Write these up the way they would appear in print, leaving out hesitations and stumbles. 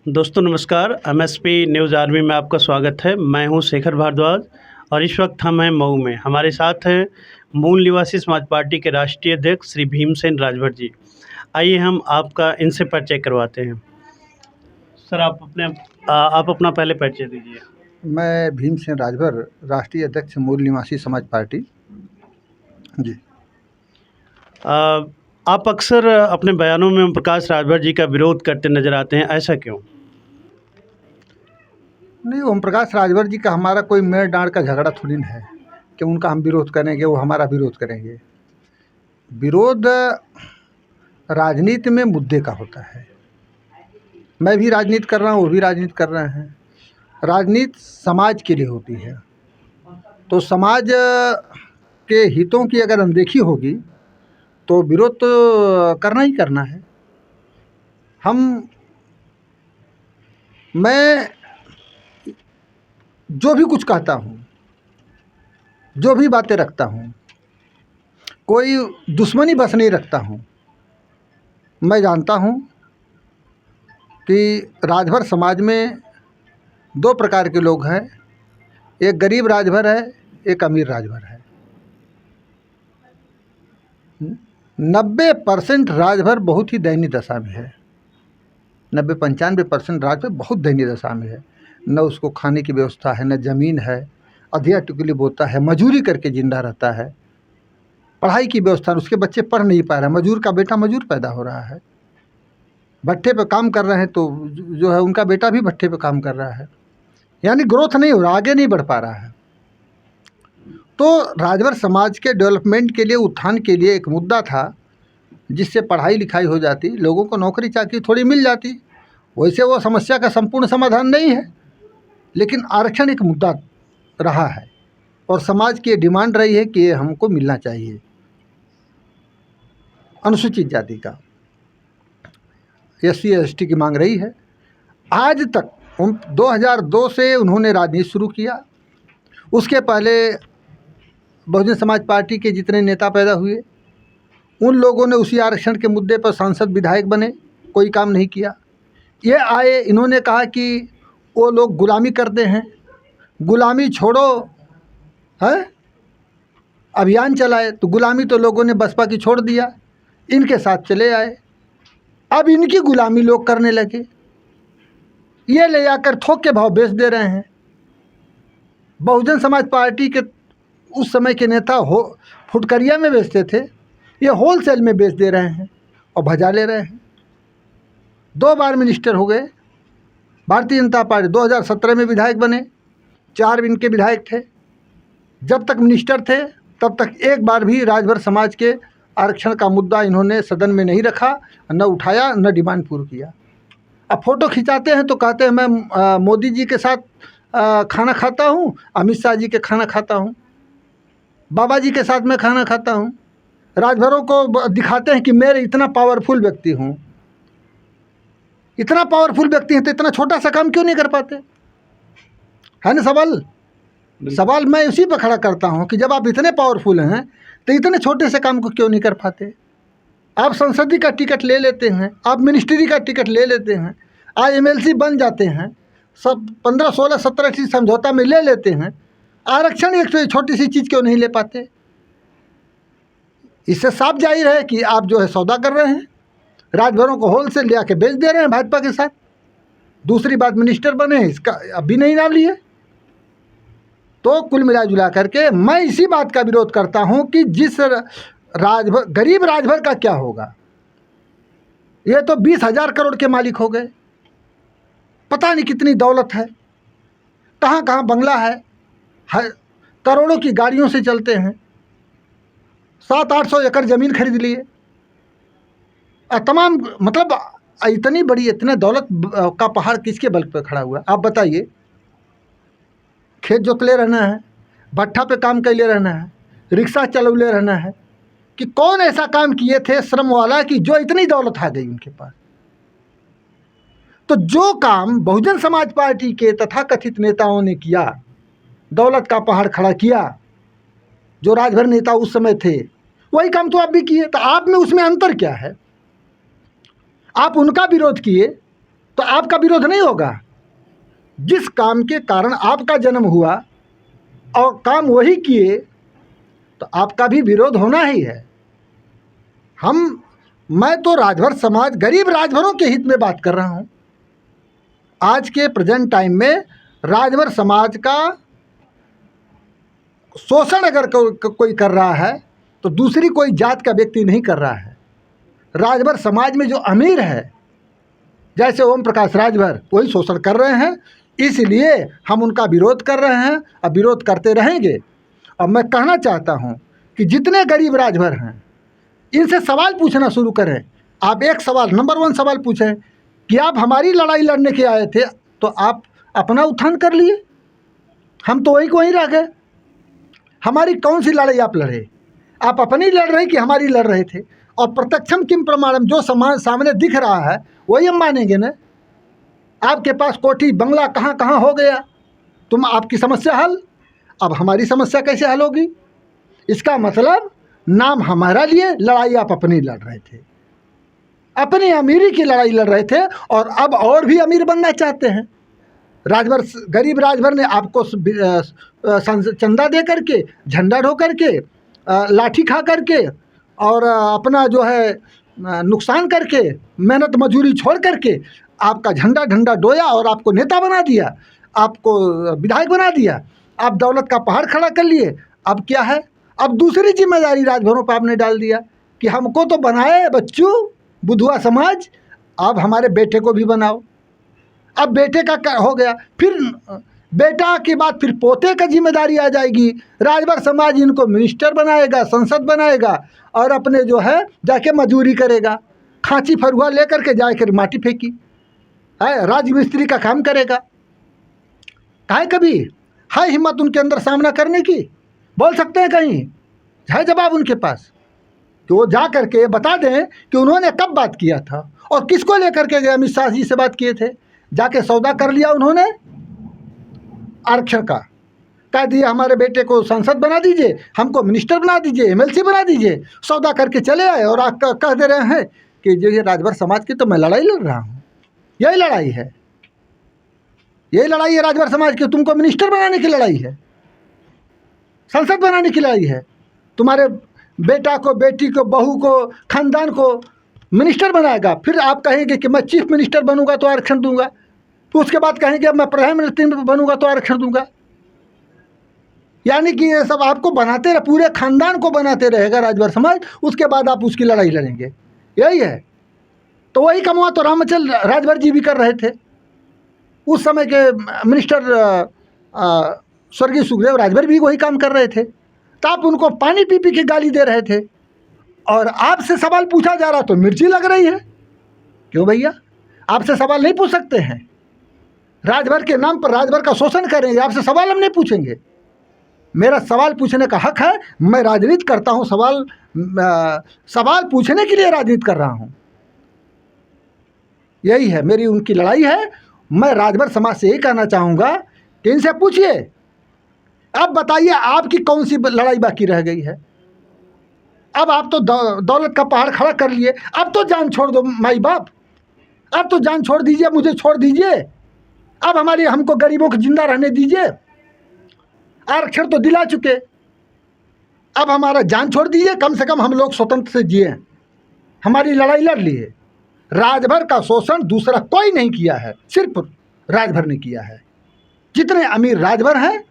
दोस्तों नमस्कार। MSP news army में आपका स्वागत है। मैं हूं शेखर भारद्वाज और इस वक्त हम हैं मऊ में। हमारे साथ हैं मूल निवासी समाज पार्टी के राष्ट्रीय अध्यक्ष श्री भीमसेन राजभर जी। आइए हम आपका इनसे परिचय करवाते हैं। सर आप अपना पहले परिचय दीजिए। मैं भीमसेन राजभर, राष्ट्रीय अध्यक्ष मूल निवासी समाज पार्टी जी। आप अक्सर अपने बयानों में ओम प्रकाश राजभर जी का विरोध करते नजर आते हैं, ऐसा क्यों? नहीं, ओम प्रकाश राजभर जी का हमारा कोई मेड़ डाँड़ का झगड़ा थोड़ी ना है कि उनका हम विरोध करेंगे, वो हमारा विरोध करेंगे। विरोध राजनीति में मुद्दे का होता है। मैं भी राजनीति कर रहा हूँ, वो भी राजनीति कर रहे हैं। राजनीति समाज के लिए होती है, तो समाज के हितों की अगर अनदेखी होगी तो विरोध तो करना ही करना है। मैं जो भी कुछ कहता हूँ, जो भी बातें रखता हूँ, कोई दुश्मनी बस नहीं रखता हूँ। मैं जानता हूँ कि राजभर समाज में दो प्रकार के लोग हैं, एक गरीब राजभर है, एक अमीर राजभर है। 90% राजभर बहुत ही दयनीय दशा में है। 90-95% राजभर बहुत दयनीय दशा में है। न उसको खाने की व्यवस्था है, न ज़मीन है, अधिया टुकली बोता है, मजूरी करके जिंदा रहता है। पढ़ाई की व्यवस्था, उसके बच्चे पढ़ नहीं पा रहे हैं, मजूर का बेटा मजूर पैदा हो रहा है। भट्टे पे काम कर रहे हैं तो जो है उनका बेटा भी भट्टे पे काम कर रहा है, यानी ग्रोथ नहीं हो रहा, आगे नहीं बढ़ पा रहा है। तो राजभर समाज के डेवलपमेंट के लिए, उत्थान के लिए एक मुद्दा था जिससे पढ़ाई लिखाई हो जाती, लोगों को नौकरी चाकरी थोड़ी मिल जाती। वैसे वो समस्या का संपूर्ण समाधान नहीं है, लेकिन आरक्षण एक मुद्दा रहा है और समाज की डिमांड रही है कि ये हमको मिलना चाहिए। अनुसूचित जाति का SC ST की मांग रही है। आज तक 2002 से उन्होंने राजनीति शुरू किया। उसके पहले बहुजन समाज पार्टी के जितने नेता पैदा हुए, उन लोगों ने उसी आरक्षण के मुद्दे पर सांसद विधायक बने, कोई काम नहीं किया। ये आए, इन्होंने कहा कि वो लोग गुलामी करते हैं, गुलामी छोड़ो है, अभियान चलाए। तो गुलामी तो लोगों ने बसपा की छोड़ दिया, इनके साथ चले आए। अब इनकी गुलामी लोग करने लगे, ये ले जाकर थोक के भाव बेच दे रहे हैं। बहुजन समाज पार्टी के उस समय के नेता फुटकरिया में बेचते थे, ये होलसेल में बेच दे रहे हैं और भजा ले रहे हैं। 2 बार मिनिस्टर हो गए भारतीय जनता पार्टी। 2017 में विधायक बने, 4 इनके विधायक थे। जब तक मिनिस्टर थे तब तक एक बार भी राजभर समाज के आरक्षण का मुद्दा इन्होंने सदन में नहीं रखा, न उठाया, न डिमांड पूरी किया। अब फ़ोटो खिंचाते हैं तो कहते हैं मैं मोदी जी के साथ खाना खाता हूँ, अमित शाह जी के खाना खाता हूँ, बाबा जी के साथ मैं खाना खाता हूँ। राजभरों को दिखाते हैं कि मेरे इतना पावरफुल व्यक्ति हूँ। इतना पावरफुल व्यक्ति हैं तो इतना छोटा सा काम क्यों नहीं कर पाते, है ना सवाल मैं उसी पर खड़ा करता हूँ कि जब आप इतने पावरफुल हैं तो इतने छोटे से काम को क्यों नहीं कर पाते। आप संसदीय का टिकट ले लेते हैं, आप मिनिस्ट्री का टिकट ले लेते हैं, आज MLC बन जाते हैं, सब 15, 16, 17 चीज़ समझौता में ले लेते हैं। आरक्षण एक तो छोटी सी चीज़ क्यों नहीं ले पाते। इससे साफ जाहिर है कि आप जो है सौदा कर रहे हैं, राजभरों को होलसेल ले आके बेच दे रहे हैं भाजपा के साथ। दूसरी बात, मिनिस्टर बने, इसका अभी नहीं नाम लिए। तो कुल मिला जुला करके मैं इसी बात का विरोध करता हूं कि जिस गरीब राजभर का क्या होगा। ये तो 20,000 करोड़ के मालिक हो गए, पता नहीं कितनी दौलत है, कहाँ कहाँ बंगला है, करोड़ों की गाड़ियों से चलते हैं, 700-800 एकड़ ज़मीन खरीद लिए, तमाम मतलब इतनी बड़ी, इतने दौलत का पहाड़ किसके बल पे खड़ा हुआ, आप बताइए। खेत जोतले रहना है, भट्ठा पे काम कैले रहना है, रिक्शा चलौले रहना है, कि कौन ऐसा काम किए थे श्रम वाला कि जो इतनी दौलत आ गई उनके पास। तो जो काम बहुजन समाज पार्टी के तथाकथित नेताओं ने किया, दौलत का पहाड़ खड़ा किया, जो राजभर नेता उस समय थे, वही काम तो आप भी किए। तो आप में उसमें अंतर क्या है। आप उनका विरोध किए तो आपका विरोध नहीं होगा। जिस काम के कारण आपका जन्म हुआ और काम वही किए तो आपका भी विरोध होना ही है। मैं तो राजभर समाज, गरीब राजभरों के हित में बात कर रहा हूँ। आज के प्रेजेंट टाइम में राजभर समाज का शोषण अगर कोई कर रहा है तो दूसरी कोई जात का व्यक्ति नहीं कर रहा है। राजभर समाज में जो अमीर है, जैसे ओम प्रकाश राजभर, वही शोषण कर रहे हैं। इसलिए हम उनका विरोध कर रहे हैं और विरोध करते रहेंगे। और मैं कहना चाहता हूँ कि जितने गरीब राजभर हैं इनसे सवाल पूछना शुरू करें। आप एक सवाल, नंबर 1 सवाल पूछें कि आप हमारी लड़ाई लड़ने के आए थे तो आप अपना उत्थान कर लिए, हम तो वहीं को वहीं रह गए। हमारी कौन सी लड़ाई आप लड़े? आप अपनी लड़ रहे कि हमारी लड़ रहे थे? और प्रत्यक्षम किम प्रमाणम, जो सामने दिख रहा है वही हम मानेंगे ना। आपके पास कोठी बंगला कहाँ कहाँ हो गया, आपकी समस्या हल। अब हमारी समस्या कैसे हल होगी? इसका मतलब नाम हमारा लिए, लड़ाई आप अपनी लड़ रहे थे, अपनी अमीरी की लड़ाई लड़ रहे थे और अब और भी अमीर बनना चाहते हैं। राजभर, गरीब राजभर ने आपको चंदा दे करके, झंडा ढो करके, लाठी खा करके और अपना जो है नुकसान करके, मेहनत मजूरी छोड़ करके आपका झंडा ढंडा डोया और आपको नेता बना दिया, आपको विधायक बना दिया, आप दौलत का पहाड़ खड़ा कर लिए। अब क्या है? अब दूसरी जिम्मेदारी राजभरों पर आपने डाल दिया कि हमको तो बनाए बच्चों बुधवा समाज, अब हमारे बेटे को भी बनाओ। अब बेटे का हो गया, फिर बेटा के बाद फिर पोते का जिम्मेदारी आ जाएगी। राजभर समाज इनको मिनिस्टर बनाएगा, संसद बनाएगा और अपने जो है जाके मजूरी करेगा, खांची फरुआ लेकर के जाकर माटी फेंकी है, राजमिस्त्री का काम करेगा। काहे कभी है हिम्मत उनके अंदर सामना करने की? बोल सकते हैं कहीं? है जवाब उनके पास कि वो जा करके बता दें कि उन्होंने कब बात किया था और किसको लेकर के गए। अमित शाह जी से बात किए थे, जाके सौदा कर लिया उन्होंने आरक्षण का, कह दिया हमारे बेटे को सांसद बना दीजिए, हमको मिनिस्टर बना दीजिए, MLC बना दीजिए। सौदा करके चले आए और आप कह दे रहे हैं कि जो ये राजभर समाज की तो मैं लड़ाई लड़ रहा हूँ। यही लड़ाई है, यही लड़ाई है राजभर समाज की। तुमको मिनिस्टर बनाने की लड़ाई है, संसद बनाने की लड़ाई है। तुम्हारे बेटा को, बेटी को, बहू को, खानदान को मिनिस्टर बनाएगा, फिर आप कहेंगे कि मैं चीफ मिनिस्टर बनूंगा तो आरक्षण दूंगा, तो उसके बाद कहेंगे मैं प्रधानमंत्री बनूंगा तो आरक्षण दूंगा। यानी कि ये सब आपको बनाते रहे, पूरे खानदान को बनाते रहेगा राजभर समाज, उसके बाद आप उसकी लड़ाई लड़ेंगे। यही है। तो वही कमवा तो रामचल राजभर जी भी कर रहे थे। उस समय के मिनिस्टर स्वर्गीय सुखदेव राजभर भी वही काम कर रहे थे। तो आप उनको पानी पी पी के गाली दे रहे थे और आपसे सवाल पूछा जा रहा तो मिर्ची लग रही है। क्यों भैया? आपसे सवाल नहीं पूछ सकते हैं? राजभर के नाम पर राजभर का शोषण करेंगे, आपसे सवाल हम नहीं पूछेंगे? मेरा सवाल पूछने का हक है, मैं राजनीति करता हूँ, सवाल पूछने के लिए राजनीति कर रहा हूँ। यही है मेरी उनकी लड़ाई है। मैं राजभर समाज से यही कहना चाहूँगा कि इनसे पूछिए, अब बताइए आपकी कौन सी लड़ाई बाकी रह गई है? अब आप तो दौलत का पहाड़ खड़ा कर लिए, अब तो जान छोड़ दो माई बाप, अब तो जान छोड़ दीजिए, मुझे छोड़ दीजिए, अब हमको गरीबों को जिंदा रहने दीजिए। आरक्षण तो दिला चुके, अब हमारा जान छोड़ दीजिए, कम से कम हम लोग स्वतंत्र से जिए, हमारी लड़ाई लड़ लिए। राजभर का शोषण दूसरा कोई नहीं किया है, सिर्फ राजभर ने किया है। जितने अमीर राजभर हैं,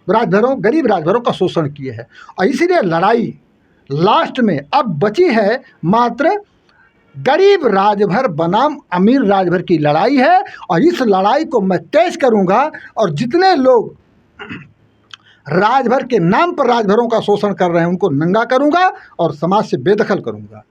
गरीब राजभरों का शोषण किए हैं। और इसीलिए लड़ाई लास्ट में अब बची है मात्र गरीब राजभर बनाम अमीर राजभर की लड़ाई है। और इस लड़ाई को मैं तेज करूंगा और जितने लोग राजभर के नाम पर राजभरों का शोषण कर रहे हैं उनको नंगा करूंगा और समाज से बेदखल करूंगा।